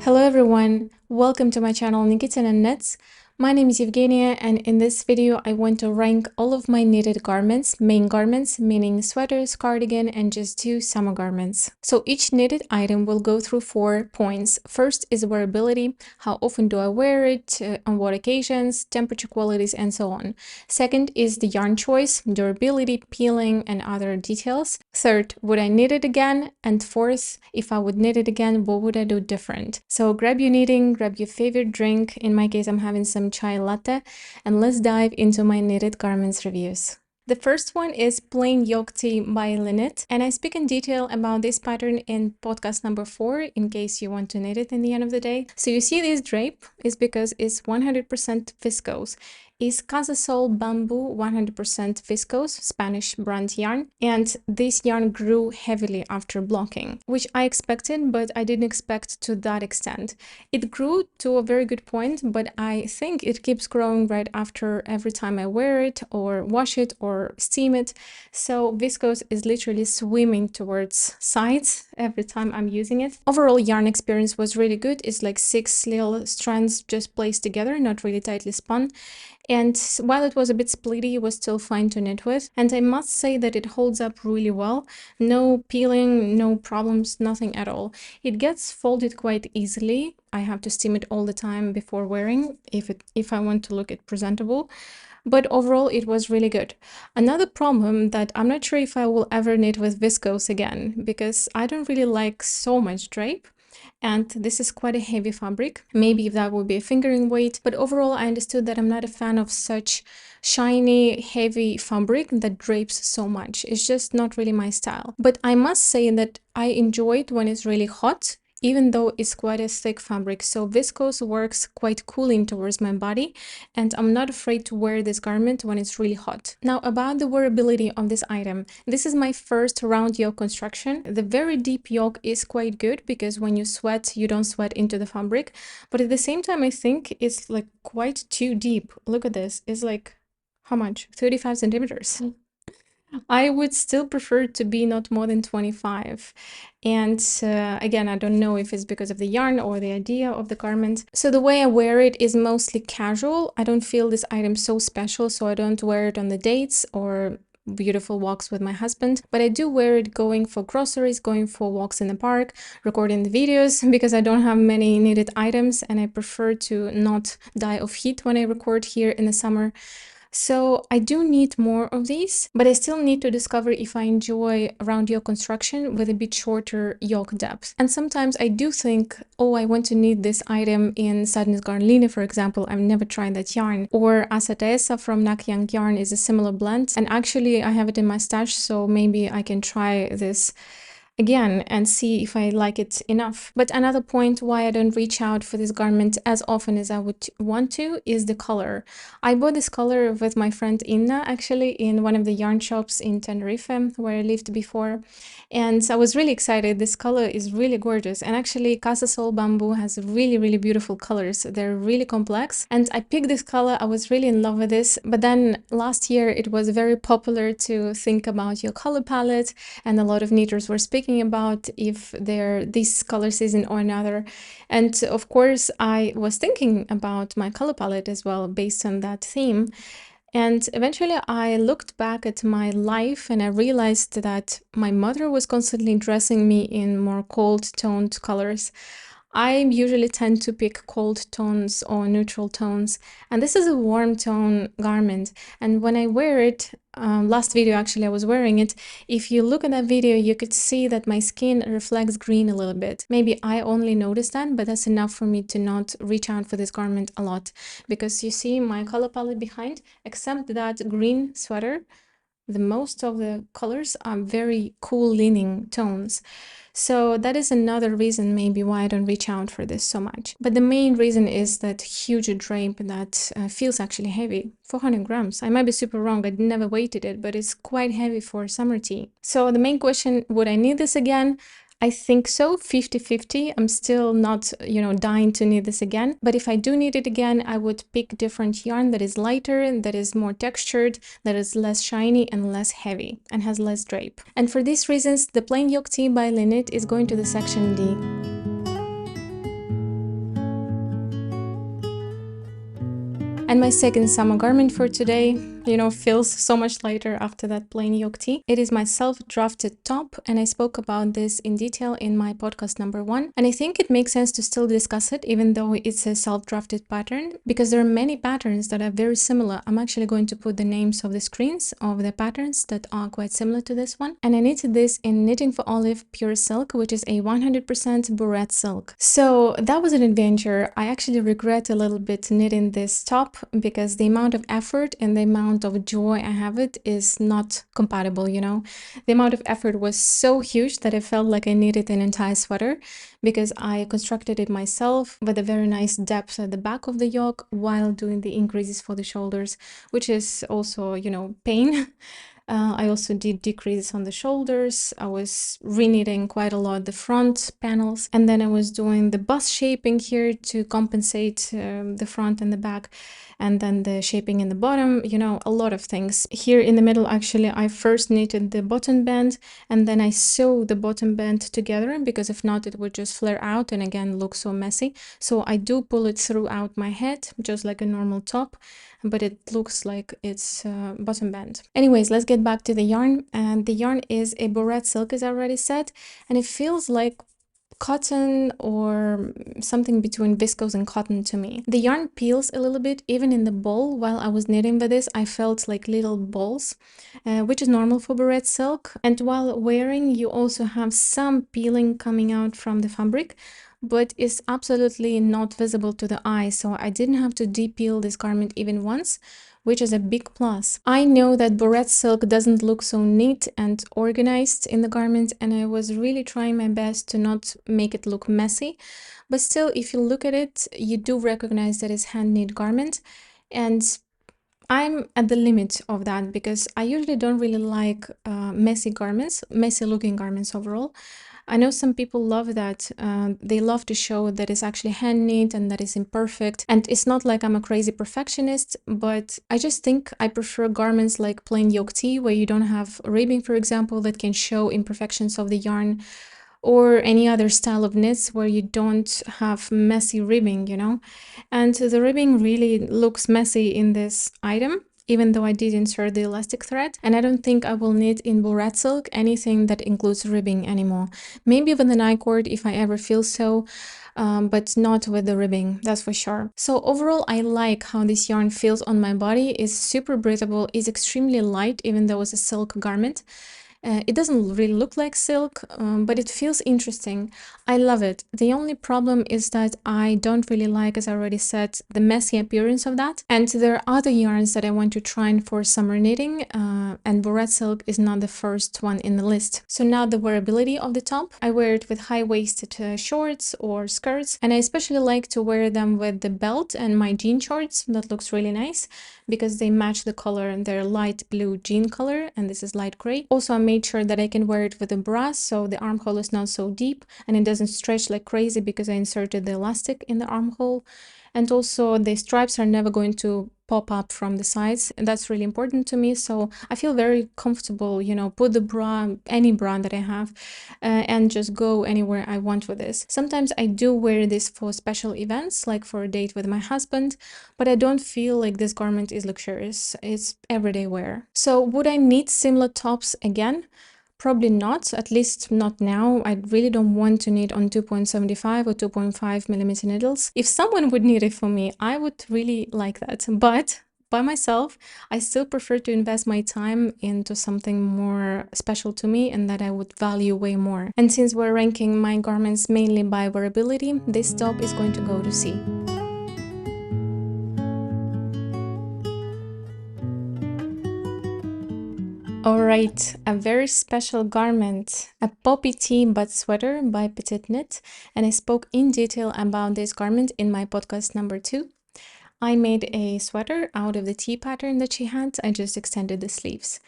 Hello everyone, welcome to my channel Nikitinaknits. My name is Evgenia, and in this video I want to rank all of my knitted garments, main garments, meaning sweaters, cardigan, and just 2 summer garments. So each knitted item will go through 4 points. First is wearability, how often do I wear it, on what occasions, temperature qualities, and so on. Second is the yarn choice, durability, peeling, and other details. Third, would I knit it again? And fourth, if I would knit it again, what would I do different? So grab your knitting, grab your favorite drink. In my case, I'm having some chai latte, and let's dive into my knitted garments reviews. The first one is plain Yoke Tee by Lynette, and I speak in detail about this pattern in podcast number 4 in case you want to knit it in the end of the day. So you see this drape is because it's 100% viscose. Is Casasol Bamboo 100% viscose, Spanish brand yarn, and this yarn grew heavily after blocking, which I expected, but I didn't expect to that extent. It grew to a very good point, but I think it keeps growing right after every time I wear it or wash it or steam it. So viscose is literally swimming towards sides every time I'm using it. Overall yarn experience was really good. It's like 6 little strands just placed together, not really tightly spun. And while it was a bit splitty, it was still fine to knit with. And I must say that it holds up really well. No peeling, no problems, nothing at all. It gets folded quite easily. I have to steam it all the time before wearing if I want to look it presentable. But overall, it was really good. Another problem that I'm not sure if I will ever knit with viscose again, because I don't really like so much drape. And this is quite a heavy fabric. Maybe that would be a fingering weight, but overall I understood that I'm not a fan of such shiny, heavy fabric that drapes so much. It's just not really my style. But I must say that I enjoy it when it's really hot, even though it's quite a thick fabric. So viscose works quite cooling towards my body, and I'm not afraid to wear this garment when it's really hot. Now about the wearability of this item. This is my first round yoke construction. The very deep yoke is quite good because when you sweat, you don't sweat into the fabric. But at the same time, I think it's like quite too deep. Look at this. It's like, how much? 35 centimeters. I would still prefer to be not more than 25. And again, I don't know if it's because of the yarn or the idea of the garment. So the way I wear it is mostly casual. I don't feel this item so special, so I don't wear it on the dates or beautiful walks with my husband, but I do wear it going for groceries, going for walks in the park, recording the videos, because I don't have many knitted items and I prefer to not die of heat when I record here in the summer. So I do need more of these, but I still need to discover if I enjoy round yoke construction with a bit shorter yoke depth. And sometimes I do think, oh, I want to knit this item in Sadness Garnline, for example. I've never tried that yarn. Or Asataesa from Nak Young Yarn is a similar blend. And actually I have it in my stash, so maybe I can try this again and see if I like it enough. But another point why I don't reach out for this garment as often as I would want to is the color. I bought this color with my friend Inna actually in one of the yarn shops in Tenerife where I lived before, and I was really excited. This color is really gorgeous, and actually Casasol Bamboo has really beautiful colors. They're really complex, and I picked this color. I was really in love with this, but then last year it was very popular to think about your color palette, and a lot of knitters were speaking about if they're this color season or another. And of course I was thinking about my color palette as well based on that theme. And eventually I looked back at my life and I realized that my mother was constantly dressing me in more cold toned colors. I usually tend to pick cold tones or neutral tones, and this is a warm tone garment. And when I wear it, last video actually I was wearing it, if you look at that video you could see that my skin reflects green a little bit. Maybe I only noticed that, but that's enough for me to not reach out for this garment a lot, because you see my color palette behind, except that green sweater, the most of the colors are very cool leaning tones. So that is another reason maybe why I don't reach out for this so much. But the main reason is that huge drape that feels actually heavy. 400 grams. I might be super wrong, I never weighted it, but it's quite heavy for summer tea. So the main question, would I need this again? I think so, 50-50. I'm still not, dying to knit this again. But if I do need it again, I would pick different yarn that is lighter, that is more textured, that is less shiny and less heavy, and has less drape. And for these reasons, the plain Yoke Tee by Lynette is going to the section D. And my second summer garment for today, feels so much lighter after that plain yoke tee. It is my self-drafted top, and I spoke about this in detail in my podcast number 1. And I think it makes sense to still discuss it, even though it's a self-drafted pattern, because there are many patterns that are very similar. I'm actually going to put the names of the screens of the patterns that are quite similar to this one. And I knitted this in Knitting for Olive Pure Silk, which is a 100% burette silk. So that was an adventure. I actually regret a little bit knitting this top because the amount of effort and the amount of joy I have it is not compatible, The amount of effort was so huge that I felt like I needed an entire sweater, because I constructed it myself with a very nice depth at the back of the yoke while doing the increases for the shoulders, which is also, pain. I also did decreases on the shoulders. I was reknitting quite a lot the front panels, and then I was doing the bust shaping here to compensate the front and the back, and then the shaping in the bottom, a lot of things. Here in the middle, actually, I first knitted the bottom band, and then I sewed the bottom band together, because if not, it would just flare out and again look so messy. So I do pull it throughout my head, just like a normal top, but it looks like it's bottom band. Anyways, let's get back to the yarn. And the yarn is a burette silk, as I already said, and it feels like cotton or something between viscose and cotton to me. The yarn peels a little bit, even in the bowl. While I was knitting with this, I felt like little balls, which is normal for burette silk. And while wearing, you also have some peeling coming out from the fabric, but it's absolutely not visible to the eye, so I didn't have to de-peel this garment even once, which is a big plus. I know that burette silk doesn't look so neat and organized in the garment, and I was really trying my best to not make it look messy, but still, if you look at it, you do recognize that it's hand-knit garment, and I'm at the limit of that because I usually don't really like messy looking garments overall. I know some people love that. They love to show that it's actually hand knit and that it's imperfect. And it's not like I'm a crazy perfectionist, but I just think I prefer garments like plain yoke tee, where you don't have ribbing, for example, that can show imperfections of the yarn, or any other style of knits where you don't have messy ribbing, And the ribbing really looks messy in this item, even though I did insert the elastic thread, and I don't think I will knit in burette silk anything that includes ribbing anymore. Maybe with the I-cord if I ever feel so, but not with the ribbing, that's for sure. So overall, I like how this yarn feels on my body. It's super breathable, it's extremely light, even though it's a silk garment. It doesn't really look like silk, but it feels interesting. I love it. The only problem is that I don't really like, as I already said, the messy appearance of that. And there are other yarns that I want to try for summer knitting, and burette silk is not the first one in the list. So now the wearability of the top. I wear it with high-waisted shorts or skirts, and I especially like to wear them with the belt and my jean shorts. That looks really nice because they match the color, and they're light blue jean color, and this is light gray. Also, I made sure that I can wear it with a bra, so the armhole is not so deep and it doesn't stretch like crazy because I inserted the elastic in the armhole. And also the stripes are never going to pop up from the sides, and that's really important to me. So I feel very comfortable, put the bra, any bra that I have, and just go anywhere I want with this. Sometimes I do wear this for special events, like for a date with my husband, but I don't feel like this garment is luxurious. It's everyday wear. So would I knit similar tops again? Probably not, at least not now. I really don't want to knit on 2.75 or 2.5 millimeter needles. If someone would knit it for me, I would really like that. But by myself, I still prefer to invest my time into something more special to me and that I would value way more. And since we're ranking my garments mainly by wearability, this top is going to go to C. Alright, a very special garment, a poppy tee but sweater by Petite Knit, and I spoke in detail about this garment in my podcast number 2. I made a sweater out of the tee pattern that she had. I just extended the sleeves.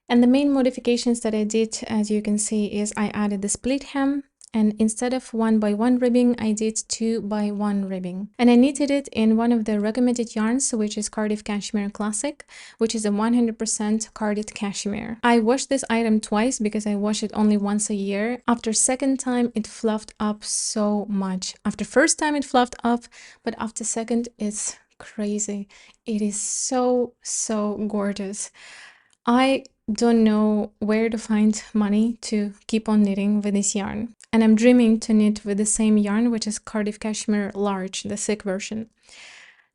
And the main modifications that I did, as you can see, is I added the split hem, and instead of 1x1 ribbing, I did 2x1 ribbing. And I knitted it in one of the recommended yarns, which is Cardiff Cashmere Classic, which is a 100% carded cashmere. I washed this item twice because I wash it only once a year. After second time, it fluffed up so much. After first time, it fluffed up, but after second, it's crazy. It is so, so gorgeous. I don't know where to find money to keep on knitting with this yarn. And I'm dreaming to knit with the same yarn, which is Cardiff Cashmere Large, the thick version.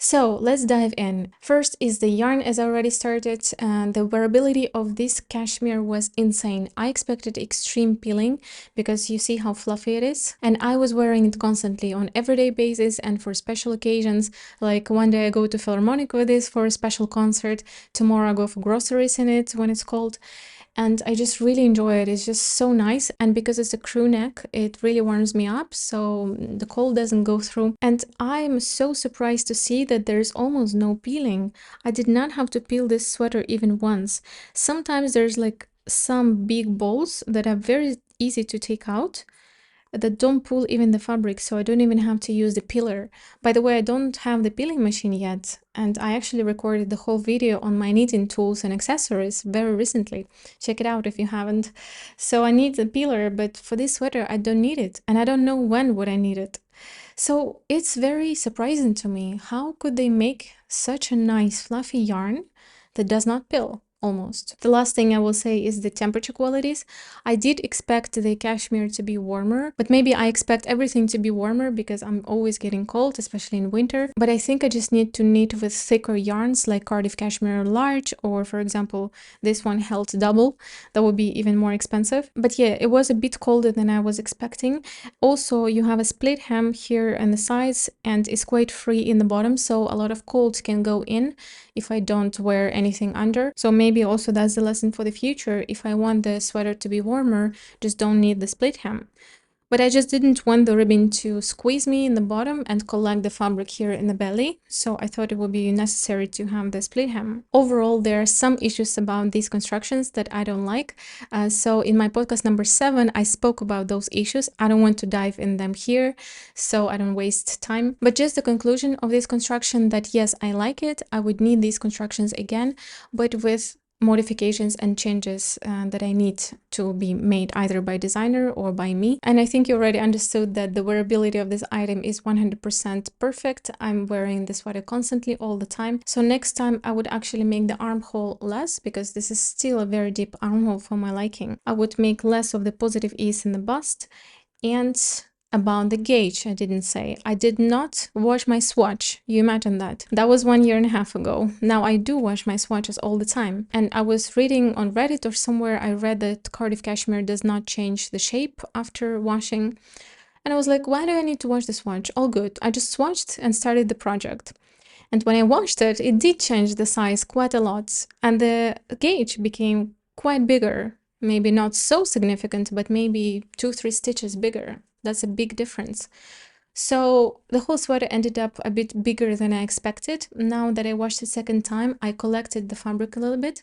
So let's dive in. First is the yarn, as I already started. The wearability of this cashmere was insane. I expected extreme peeling because you see how fluffy it is. And I was wearing it constantly on everyday basis and for special occasions. Like one day I go to Philharmonic with this for a special concert. Tomorrow I go for groceries in it when it's cold. And I just really enjoy it. It's just so nice, and because it's a crew neck, it really warms me up so the cold doesn't go through. And I'm so surprised to see that there's almost no peeling. I did not have to peel this sweater even once. Sometimes there's like some big balls that are very easy to take out, that don't pull even the fabric, so I don't even have to use the peeler. By the way, I don't have the peeling machine yet, and I actually recorded the whole video on my knitting tools and accessories very recently. Check it out if you haven't. So I need the peeler, but for this sweater I don't need it, and I don't know when would I need it. So it's very surprising to me. How could they make such a nice fluffy yarn that does not peel? Almost. The last thing I will say is the temperature qualities. I did expect the cashmere to be warmer, but maybe I expect everything to be warmer because I'm always getting cold, especially in winter. But I think I just need to knit with thicker yarns like Cardiff Cashmere Large, or for example, this one held double. That would be even more expensive. But yeah, it was a bit colder than I was expecting. Also, you have a split hem here on the sides and it's quite free in the bottom, so a lot of cold can go in if I don't wear anything under. So maybe also that's the lesson for the future. If I want the sweater to be warmer, just don't need the split hem. But I just didn't want the ribbon to squeeze me in the bottom and collect the fabric here in the belly, so I thought it would be necessary to have the split hem. Overall, there are some issues about these constructions that I don't like, so in my podcast number 7, I spoke about those issues. I don't want to dive in them here, so I don't waste time. But just the conclusion of this construction, that yes, I like it, I would need these constructions again, but with modifications and changes that I need to be made either by designer or by me. And I think you already understood that the wearability of this item is 100% perfect. I'm wearing this sweater constantly all the time. So next time I would actually make the armhole less, because this is still a very deep armhole for my liking. I would make less of the positive ease in the bust. And about the gauge, I didn't say. I did not wash my swatch. You imagine that? That was 1.5 years ago. Now I do wash my swatches all the time. And I was reading on Reddit or somewhere, I read that Cardiff Cashmere does not change the shape after washing. And I was like, why do I need to wash the swatch? All good. I just swatched and started the project. And when I washed it, it did change the size quite a lot. And the gauge became quite bigger. Maybe not so significant, but maybe 2-3 stitches bigger. That's a big difference. So the whole sweater ended up a bit bigger than I expected. Now that I washed it second time, I collected the fabric a little bit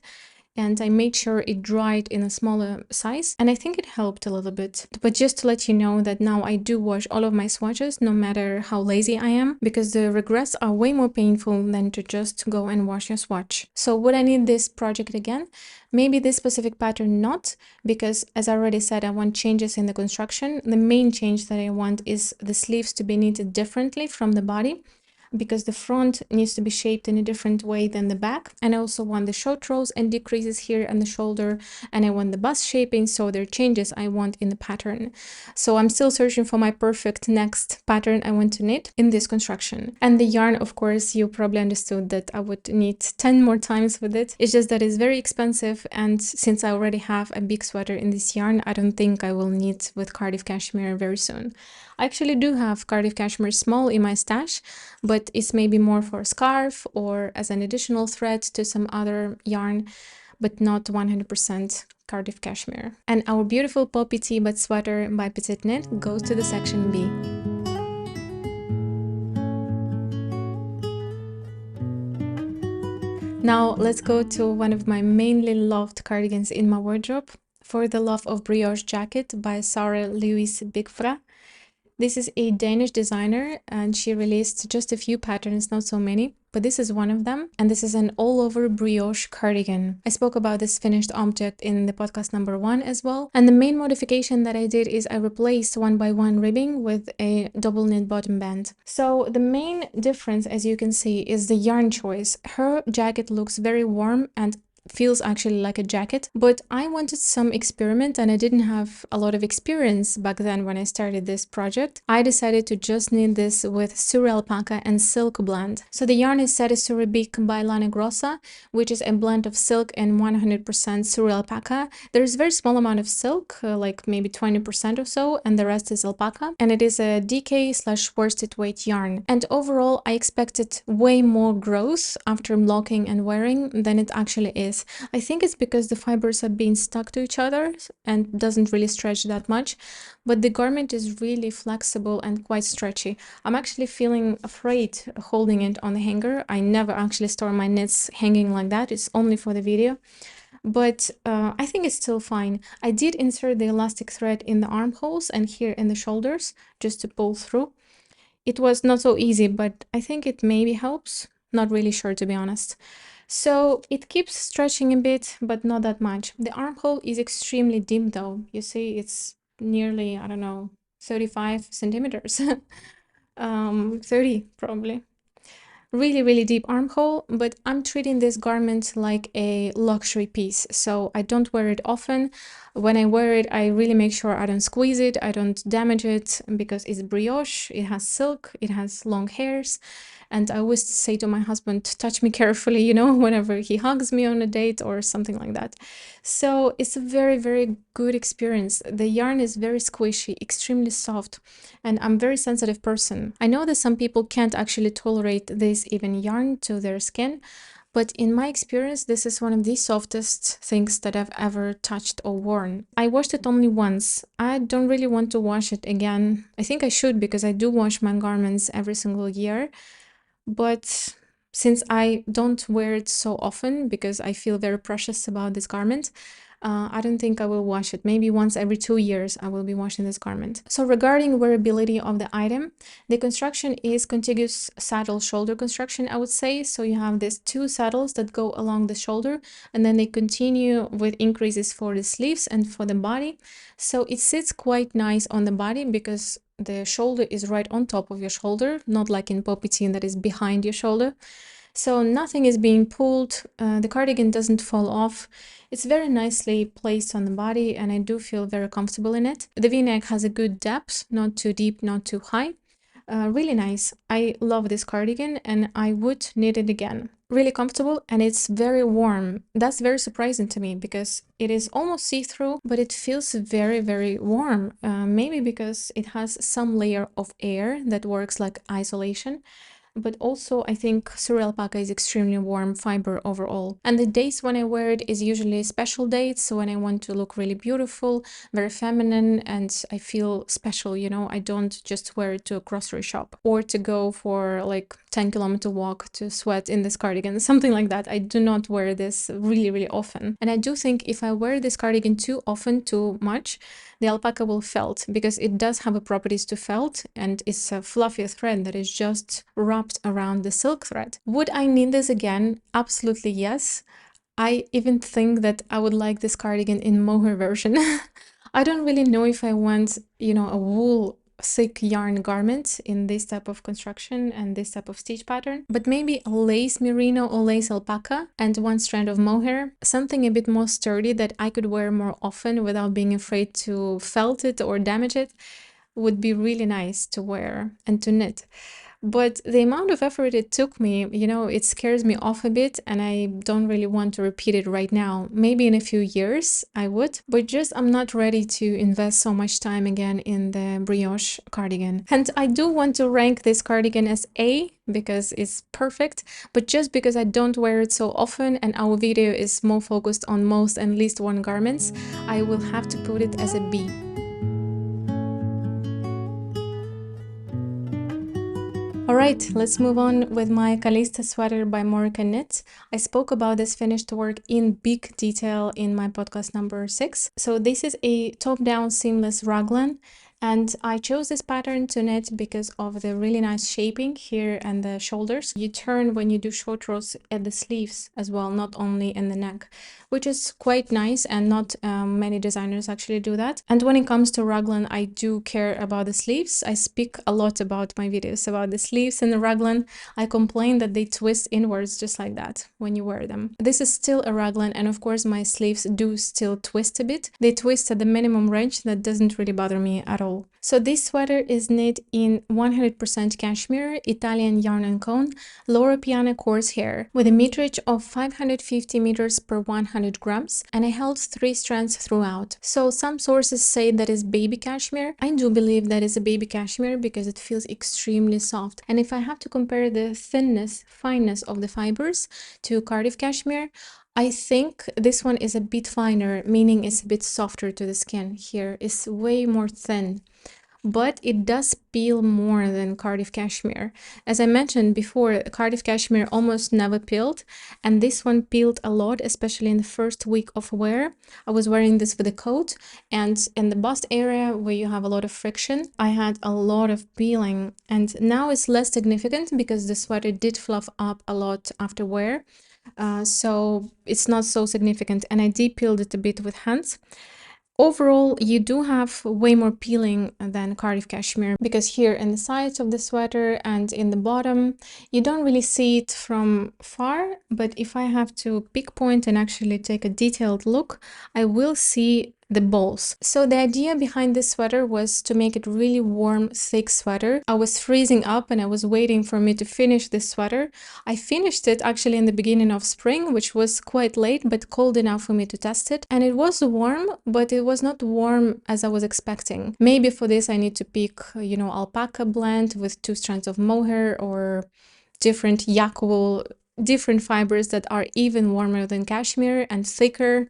and I made sure it dried in a smaller size, and I think it helped a little bit. But just to let you know that now I do wash all of my swatches, no matter how lazy I am, because the regrets are way more painful than to just go and wash your swatch. So would I need this project again? Maybe this specific pattern not, because as I already said, I want changes in the construction. The main change that I want is the sleeves to be knitted differently from the body, because the front needs to be shaped in a different way than the back. And I also want the short rolls and decreases here on the shoulder, and I want the bust shaping, so there are changes I want in the pattern. So I'm still searching for my perfect next pattern I want to knit in this construction. And the yarn, of course, you probably understood that I would knit 10 more times with it. It's just that it's very expensive, and since I already have a big sweater in this yarn, I don't think I will knit with Cardiff Cashmere very soon. I actually do have Cardiff Cashmere small in my stash, but it's maybe more for a scarf or as an additional thread to some other yarn, but not 100% Cardiff Cashmere. And our beautiful Poppy Tea but sweater by Petite Knit goes to the section B. Now let's go to one of my mainly loved cardigans in my wardrobe, For the Love of Brioche jacket by Sarah Louise Bigfra. This is a Danish designer and she released just a few patterns, not so many, but this is one of them. And this is an all-over brioche cardigan. I spoke about this finished object in the podcast number 1 as well. And the main modification that I did is I replaced 1x1 ribbing with a double knit bottom band. So the main difference, as you can see, is the yarn choice. Her jacket looks very warm and feels actually like a jacket, but I wanted some experiment and I didn't have a lot of experience back then when I started this project. I decided to just knit this with Suri alpaca and silk blend. So the yarn is Sette Suribic by Lana Grossa, which is a blend of silk and 100% Suri alpaca. There's a very small amount of silk, like maybe 20% or so, and the rest is alpaca, and it is a DK/worsted weight yarn. And overall, I expected way more growth after blocking and wearing than it actually is. I think it's because the fibers are being stuck to each other and doesn't really stretch that much, but the garment is really flexible and quite stretchy. I'm actually feeling afraid holding it on the hanger. I never actually store my knits hanging like that. It's only for the video. But I think it's still fine. I did insert the elastic thread in the armholes and here in the shoulders just to pull through. It was not so easy, but I think it maybe helps. Not really sure, to be honest. So it keeps stretching a bit, but not that much. The armhole is extremely deep though. You see, it's nearly, I don't know, 35 centimeters. 30 probably. Really, really deep armhole, but I'm treating this garment like a luxury piece, so I don't wear it often. When I wear it, I really make sure I don't squeeze it, I don't damage it, because it's brioche, it has silk, it has long hairs, and I always say to my husband, touch me carefully, you know, whenever he hugs me on a date or something like that. So it's a very, very good experience. The yarn is very squishy, extremely soft, and I'm a very sensitive person. I know that some people can't actually tolerate this even yarn to their skin, but in my experience, this is one of the softest things that I've ever touched or worn. I washed it only once. I don't really want to wash it again. I think I should, because I do wash my garments every single year. But since I don't wear it so often because I feel very precious about this garment, I don't think I will wash it. Maybe once every 2 years I will be washing this garment. So regarding wearability of the item, the construction is contiguous saddle shoulder construction, I would say. So you have these 2 saddles that go along the shoulder, and then they continue with increases for the sleeves and for the body. So it sits quite nice on the body because the shoulder is right on top of your shoulder, not like in Poppy that is behind your shoulder. So nothing is being pulled, the cardigan doesn't fall off. It's very nicely placed on the body and I do feel very comfortable in it. The v-neck has a good depth, not too deep, not too high. Really nice. I love this cardigan and I would knit it again. Really comfortable and it's very warm. That's very surprising to me because it is almost see-through, but it feels very, very warm. Maybe because it has some layer of air that works like isolation. But also I think Suri alpaca is extremely warm fiber overall. And the days when I wear it is usually special dates, so when I want to look really beautiful, very feminine, and I feel special, you know, I don't just wear it to a grocery shop or to go for like 10-kilometer walk to sweat in this cardigan, something like that. I do not wear this really, really often. And I do think if I wear this cardigan too often, too much, the alpaca will felt, because it does have a properties to felt and it's a fluffier thread that is just wrapped around the silk thread. Would I knit this again? Absolutely yes. I even think that I would like this cardigan in mohair version. I don't really know if I want, you know, a wool thick yarn garment in this type of construction and this type of stitch pattern, but maybe a lace merino or lace alpaca and 1 strand of mohair, something a bit more sturdy that I could wear more often without being afraid to felt it or damage it, would be really nice to wear and to knit. But the amount of effort it took me, you know, it scares me off a bit and I don't really want to repeat it right now. Maybe in a few years I would, but just I'm not ready to invest so much time again in the brioche cardigan. And I do want to rank this cardigan as A because it's perfect, but just because I don't wear it so often and our video is more focused on most and least worn garments, I will have to put it as a B. Alright, let's move on with my Calista Sweater by Moroccan Knits. I spoke about this finished work in big detail in my podcast number 6. So this is a top-down seamless raglan And I chose this pattern to knit because of the really nice shaping here and the shoulders. You turn when you do short rows at the sleeves as well, not only in the neck, which is quite nice, and not many designers actually do that. And when it comes to raglan, I do care about the sleeves. I speak a lot about my videos about the sleeves and the raglan. I complain that they twist inwards just like that when you wear them. This is still a raglan, and of course my sleeves do still twist a bit. They twist at the minimum range that doesn't really bother me at all. So this sweater is knit in 100% cashmere, Italian yarn and cone, Loro Piana coarse hair, with a meterage of 550 meters per 100 grams, and I held 3 strands throughout. So some sources say that is baby cashmere. I do believe that is a baby cashmere because it feels extremely soft. And if I have to compare the thinness, fineness of the fibers to Cardiff cashmere, I think this one is a bit finer, meaning it's a bit softer to the skin. Here is way more thin, but it does peel more than Cardiff cashmere. As I mentioned before, Cardiff cashmere almost never peeled, and this one peeled a lot, especially in the first week of wear. I was wearing this with a coat, and in the bust area where you have a lot of friction, I had a lot of peeling, and now it's less significant because the sweater did fluff up a lot after wear. So it's not so significant, and I de-peeled it a bit with hands. Overall, you do have way more peeling than Cardiff cashmere, because here in the sides of the sweater and in the bottom, you don't really see it from far, but if I have to pinpoint and actually take a detailed look, I will see the balls. So the idea behind this sweater was to make it really warm, thick sweater. I was freezing up and I was waiting for me to finish this sweater. I finished it actually in the beginning of spring, which was quite late but cold enough for me to test it. And it was warm, but it was not warm as I was expecting. Maybe for this I need to pick, you know, alpaca blend with 2 strands of mohair, or different yak wool, different fibers that are even warmer than cashmere and thicker.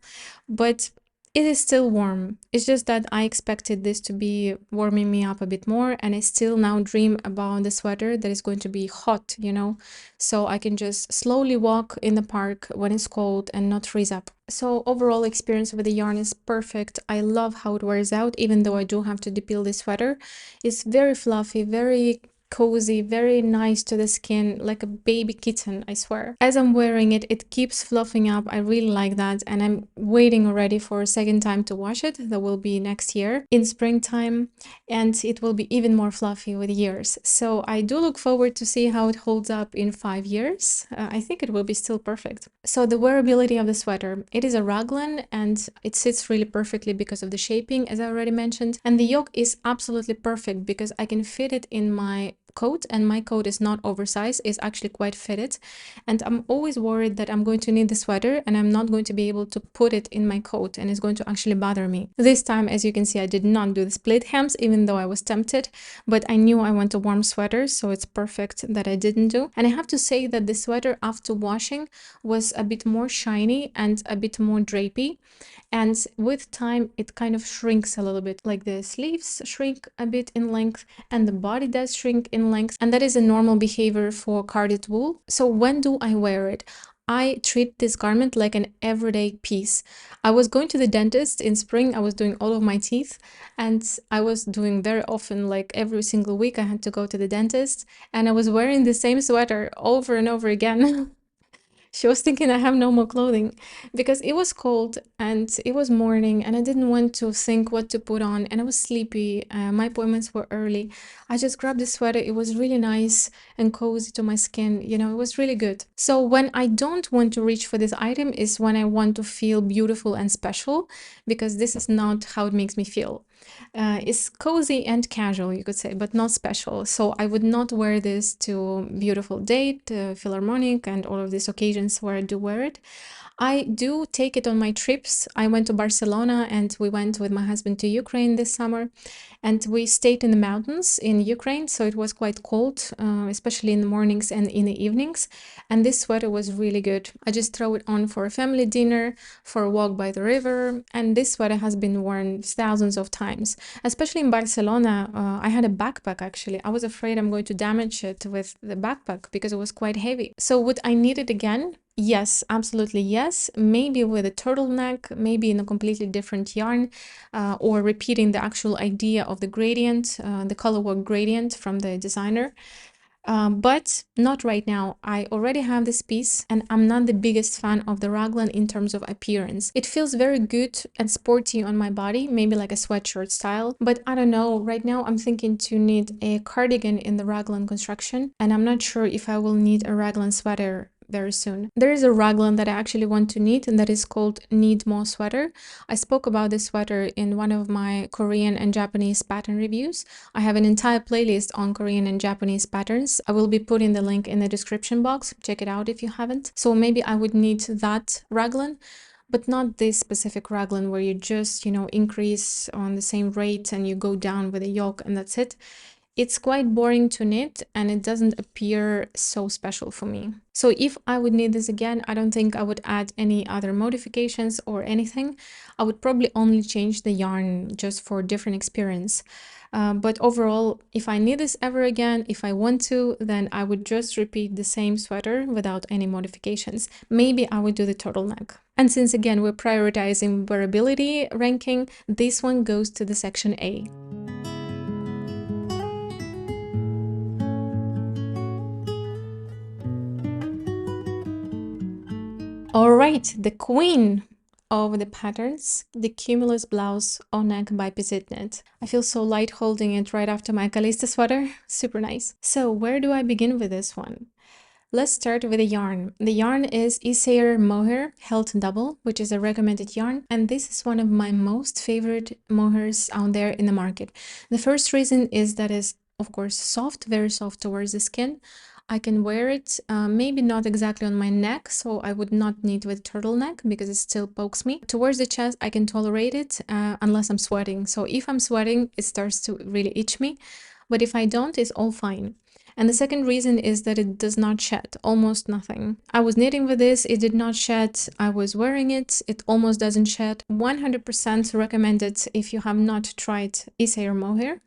But it is still warm. It's just that I expected this to be warming me up a bit more, and I still now dream about the sweater that is going to be hot, you know, so I can just slowly walk in the park when it's cold and not freeze up. So overall experience with the yarn is perfect. I love how it wears out, even though I do have to depeel this sweater. It's very fluffy, very cozy, very nice to the skin, like a baby kitten, I swear. As I'm wearing it, it keeps fluffing up. I really like that, and I'm waiting already for a second time to wash it. That will be next year in springtime, and it will be even more fluffy with years. So I do look forward to see how it holds up in 5 years. I think it will be still perfect. So the wearability of the sweater, it is a raglan and it sits really perfectly because of the shaping, as I already mentioned, and the yoke is absolutely perfect because I can fit it in my coat, and my coat is not oversized, it's actually quite fitted, and I'm always worried that I'm going to need the sweater and I'm not going to be able to put it in my coat and it's going to actually bother me. This time, as you can see, I did not do the split hems, even though I was tempted, but I knew I want a warm sweater, so it's perfect that I didn't do. And I have to say that the sweater after washing was a bit more shiny and a bit more drapey, and with time it kind of shrinks a little bit, like the sleeves shrink a bit in length and the body does shrink in length, and that is a normal behavior for carded wool. So when do I wear it? I treat this garment like an everyday piece. I was going to the dentist in spring, I was doing all of my teeth, and I was doing very often, like every single week I had to go to the dentist, and I was wearing the same sweater over and over again. She was thinking I have no more clothing because it was cold and it was morning and I didn't want to think what to put on, and I was sleepy. My appointments were early. I just grabbed the sweater. It was really nice and cozy to my skin. You know, it was really good. So when I don't want to reach for this item is when I want to feel beautiful and special, because this is not how it makes me feel. It's cozy and casual, you could say, but not special. So I would not wear this to beautiful date, philharmonic, and all of these occasions where I do wear it. I do take it on my trips. I went to Barcelona and we went with my husband to Ukraine this summer, and we stayed in the mountains in Ukraine, so it was quite cold, especially in the mornings and in the evenings, and this sweater was really good. I just throw it on for a family dinner, for a walk by the river, and this sweater has been worn thousands of times times, especially in Barcelona. I had a backpack actually. I was afraid I'm going to damage it with the backpack because it was quite heavy. So would I need it again? Yes, absolutely yes. Maybe with a turtleneck, maybe in a completely different yarn, or repeating the actual idea of the gradient, the color work gradient from the designer. But not right now. I already have this piece and I'm not the biggest fan of the raglan in terms of appearance. It feels very good and sporty on my body, maybe like a sweatshirt style, but I don't know. Right now I'm thinking to need a cardigan in the raglan construction, and I'm not sure if I will need a raglan sweater very soon. There is a raglan that I actually want to knit, and that is called Need More Sweater. I spoke about this sweater in one of my Korean and Japanese pattern reviews. I have an entire playlist on Korean and Japanese patterns. I will be putting the link in the description box. Check it out if you haven't. So maybe I would need that raglan, but not this specific raglan where you just, increase on the same rate and you go down with a yoke and that's it. It's quite boring to knit and it doesn't appear so special for me. So if I would knit this again, I don't think I would add any other modifications or anything. I would probably only change the yarn just for different experience. But overall, if I knit this ever again, if I want to, then I would just repeat the same sweater without any modifications. Maybe I would do the turtleneck. And since again, we're prioritizing wearability ranking, this one goes to the section A. All right, the queen of the patterns, the Cumulus Blouse Cognac by Nikitinaknits. I feel so light holding it right after my Calista sweater. Super nice. So where do I begin with this one? Let's start with the yarn. The yarn is Isair mohair held double, which is a recommended yarn, and this is one of my most favorite mohairs out there in the market. The first reason is that it's, of course, soft, very soft towards the skin. I can wear it, maybe not exactly on my neck, so I would not knit with turtleneck because it still pokes me. Towards the chest, I can tolerate it unless I'm sweating. So if I'm sweating, it starts to really itch me. But if I don't, it's all fine. And the second reason is that it does not shed, almost nothing. I was knitting with this, it did not shed. I was wearing it, it almost doesn't shed. 100% recommended if you have not tried Isair mohair.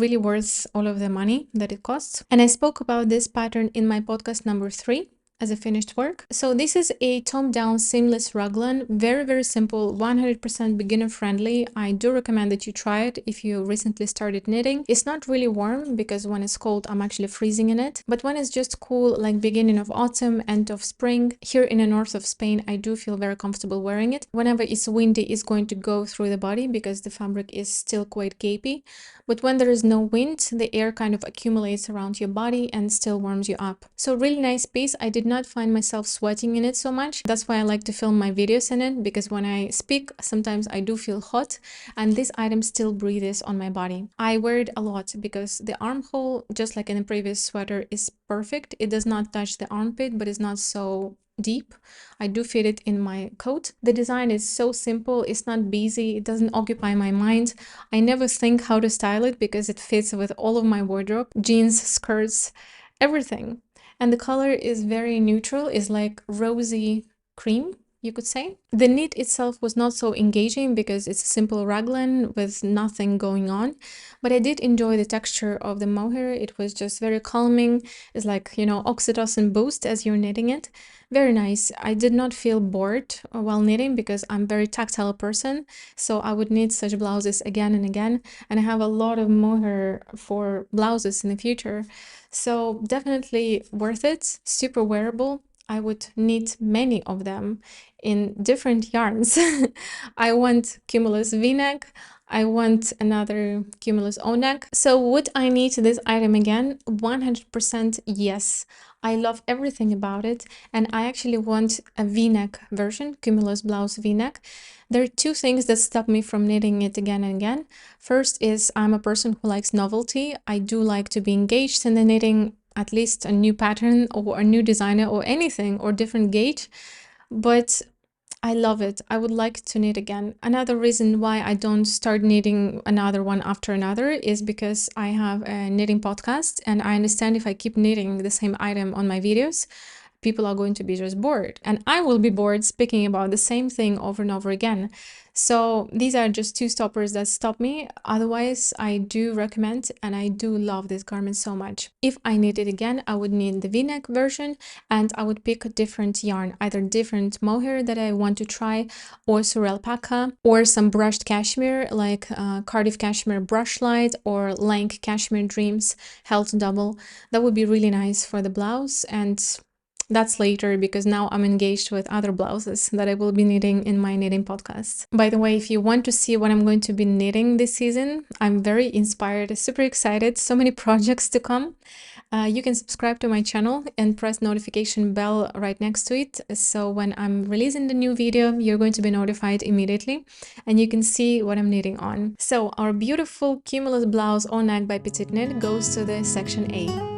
Really worth all of the money that it costs. And I spoke about this pattern in my podcast number 3 as a finished work. So this is a toned-down seamless raglan, very, very simple, 100% beginner friendly. I do recommend that you try it if you recently started knitting. It's not really warm because when it's cold, I'm actually freezing in it. But when it's just cool, like beginning of autumn, end of spring, here in the north of Spain, I do feel very comfortable wearing it. Whenever it's windy, it's going to go through the body because the fabric is still quite gapey. But when there is no wind, the air kind of accumulates around your body and still warms you up. So really nice piece. I did not find myself sweating in it so much. That's why I like to film my videos in it, because when I speak, sometimes I do feel hot, and this item still breathes on my body. I wear it a lot because the armhole, just like in the previous sweater, is perfect. It does not touch the armpit, but it's not so deep. I do fit it in my coat. The design is so simple, it's not busy, it doesn't occupy my mind. I never think how to style it because it fits with all of my wardrobe, jeans, skirts, everything. And the color is very neutral, it's like rosy cream, you could say. The knit itself was not so engaging because it's a simple raglan with nothing going on, but I did enjoy the texture of the mohair. It was just very calming. It's like, oxytocin boost as you're knitting it. Very nice. I did not feel bored while knitting because I'm a very tactile person, so I would knit such blouses again and again, and I have a lot of mohair for blouses in the future, so definitely worth it. Super wearable. I would knit many of them in different yarns. I want Cumulus V-neck, I want another Cumulus O-neck. So would I knit this item again? 100% yes. I love everything about it, and I actually want a V-neck version, Cumulus Blouse V-neck. There are two things that stop me from knitting it again and again. First is I'm a person who likes novelty. I do like to be engaged in the knitting, at least a new pattern or a new designer or anything or different gauge, but I love it. I would like to knit again. Another reason why I don't start knitting another one after another is because I have a knitting podcast, and I understand if I keep knitting the same item on my videos, people are going to be just bored, and I will be bored speaking about the same thing over and over again. So these are just two stoppers that stop me. Otherwise, I do recommend and I do love this garment so much. If I knit it again, I would knit the v-neck version, and I would pick a different yarn, either different mohair that I want to try, or sur alpaca, or some brushed cashmere like Cardiff Cashmere Brush Light or Lank Cashmere Dreams Held Double. That would be really nice for the blouse, and that's later because now I'm engaged with other blouses that I will be knitting in my knitting podcast. By the way, if you want to see what I'm going to be knitting this season, I'm very inspired, super excited, so many projects to come. You can subscribe to my channel and press notification bell right next to it. So when I'm releasing the new video, you're going to be notified immediately and you can see what I'm knitting on. So our beautiful Cumulus Blouse on neck by Petite Knit goes to the section A.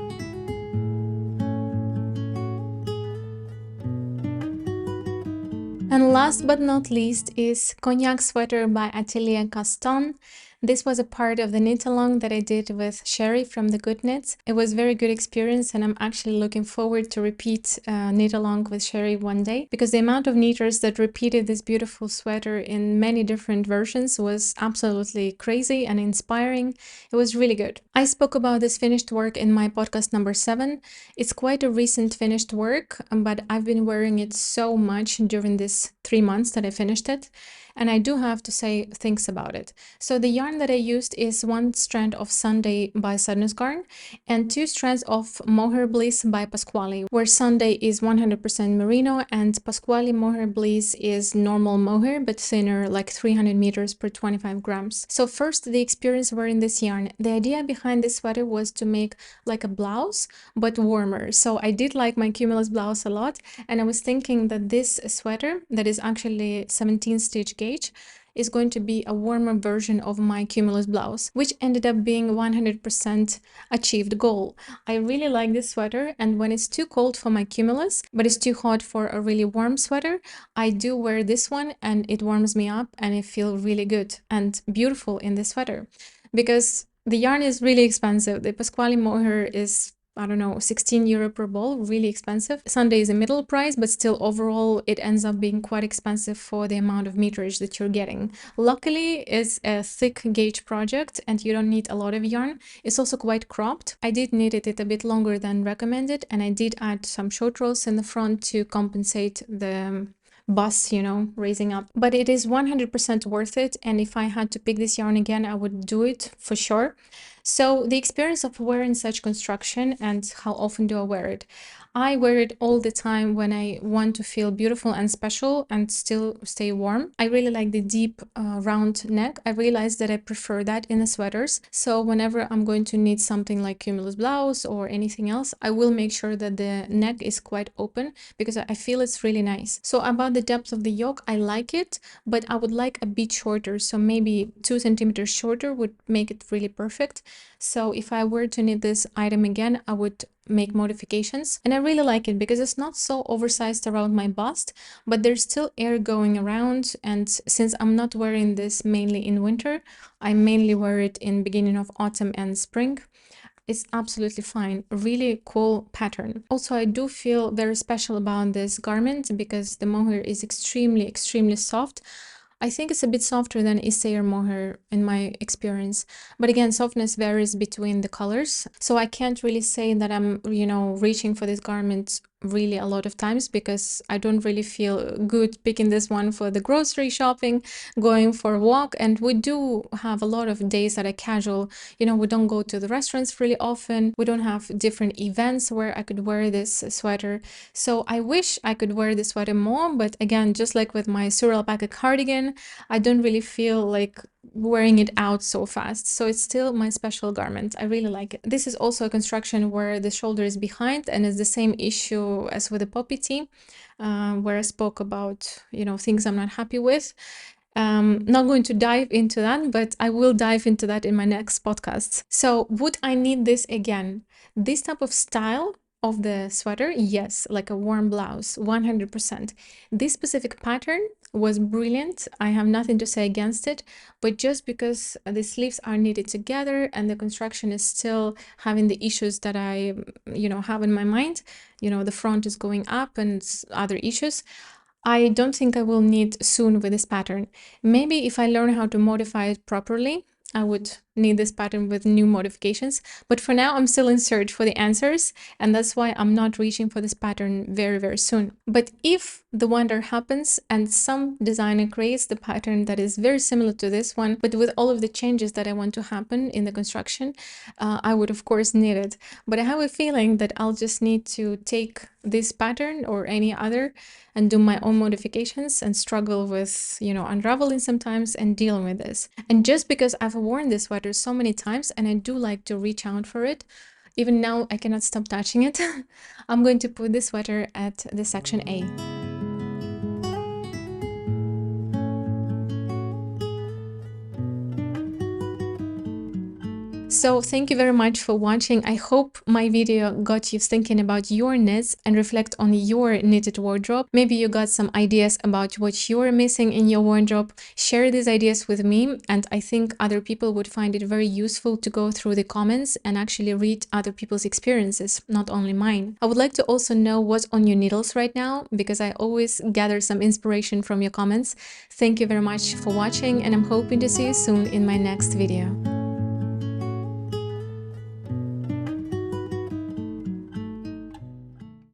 And last but not least is Cognac Sweater by Atelier Caston. This was a part of the knit along that I did with Sherry from the Good Knits. It was a very good experience and I'm actually looking forward to repeat knit along with Sherry one day, because the amount of knitters that repeated this beautiful sweater in many different versions was absolutely crazy and inspiring. It was really good. I spoke about this finished work in my podcast number 7. It's quite a recent finished work, but I've been wearing it so much during this 3 months that I finished it. And I do have to say things about it. So the yarn that I used is 1 strand of Sunday by Sadness Garn and 2 strands of Mohair Bliss by Pasquale, where Sunday is 100% merino and Pasquale Mohair Bliss is normal mohair but thinner, like 300 meters per 25 grams. So first, the experience wearing this yarn. The idea behind this sweater was to make like a blouse but warmer. So I did like my Cumulus Blouse a lot, and I was thinking that this sweater that is actually 17 stitch gauge is going to be a warmer version of my Cumulus Blouse, which ended up being 100% achieved goal. I really like this sweater, and when it's too cold for my Cumulus, but it's too hot for a really warm sweater, I do wear this one and it warms me up and I feel really good and beautiful in this sweater. Because the yarn is really expensive. The Pasquale mohair is, I don't know, 16 euro per ball, really expensive. Sunday is a middle price, but still overall it ends up being quite expensive for the amount of meterage that you're getting. Luckily, it's a thick gauge project and you don't need a lot of yarn. It's also quite cropped. I did knit it a bit longer than recommended, and I did add some short rolls in the front to compensate the bust, you know, raising up. But it is 100% worth it, and if I had to pick this yarn again, I would do it for sure. So the experience of wearing such construction, and how often do I wear it? I wear it all the time when I want to feel beautiful and special and still stay warm. I really like the deep round neck. I realized that I prefer that in the sweaters. So whenever I'm going to knit something like Cumulus Blouse or anything else, I will make sure that the neck is quite open because I feel it's really nice. So about the depth of the yoke, I like it, but I would like a bit shorter. So maybe 2 centimeters shorter would make it really perfect. So if I were to knit this item again, I would make modifications, and I really like it because it's not so oversized around my bust, but there's still air going around. And since I'm not wearing this mainly in winter, I mainly wear it in beginning of autumn and spring. It's absolutely fine. Really cool pattern. Also, I do feel very special about this garment because the mohair is extremely soft. I think it's a bit softer than Isair mohair in my experience, but again, softness varies between the colors, so I can't really say that I'm, you know, reaching for this garment really a lot of times because I don't really feel good picking this one for the grocery shopping, going for a walk. And we do have a lot of days that are casual, you know, we don't go to the restaurants really often, we don't have different events where I could wear this sweater. So I wish I could wear this sweater more, but again, just like with my sur alpaca cardigan, I don't really feel like wearing it out so fast, so it's still my special garment. I really like it. This is also a construction where the shoulder is behind, and it's the same issue as with the poppy tee, where I spoke about, you know, things I'm not happy with. Not going to dive into that, but I will dive into that in my next podcast. So would I need this again? This type of style of the sweater, yes, like a warm blouse, 100%. This specific pattern was brilliant. I have nothing to say against it, but just because the sleeves are knitted together and the construction is still having the issues that I, have in my mind, the front is going up and other issues, I don't think I will knit soon with this pattern. Maybe if I learn how to modify it properly, I would knit this pattern with new modifications. But for now, I'm still in search for the answers, and that's why I'm not reaching for this pattern very, very soon. But if the wonder happens and some designer creates the pattern that is very similar to this one, but with all of the changes that I want to happen in the construction, I would of course knit it. But I have a feeling that I'll just need to take this pattern or any other and do my own modifications and struggle with, unraveling sometimes and dealing with this. And just because I've worn this sweater so many times and I do like to reach out for it, even now I cannot stop touching it, I'm going to put this sweater at the section A. So thank you very much for watching. I hope my video got you thinking about your knits and reflect on your knitted wardrobe. Maybe you got some ideas about what you're missing in your wardrobe. Share these ideas with me, and I think other people would find it very useful to go through the comments and actually read other people's experiences, not only mine. I would like to also know what's on your needles right now, because I always gather some inspiration from your comments. Thank you very much for watching, and I'm hoping to see you soon in my next video.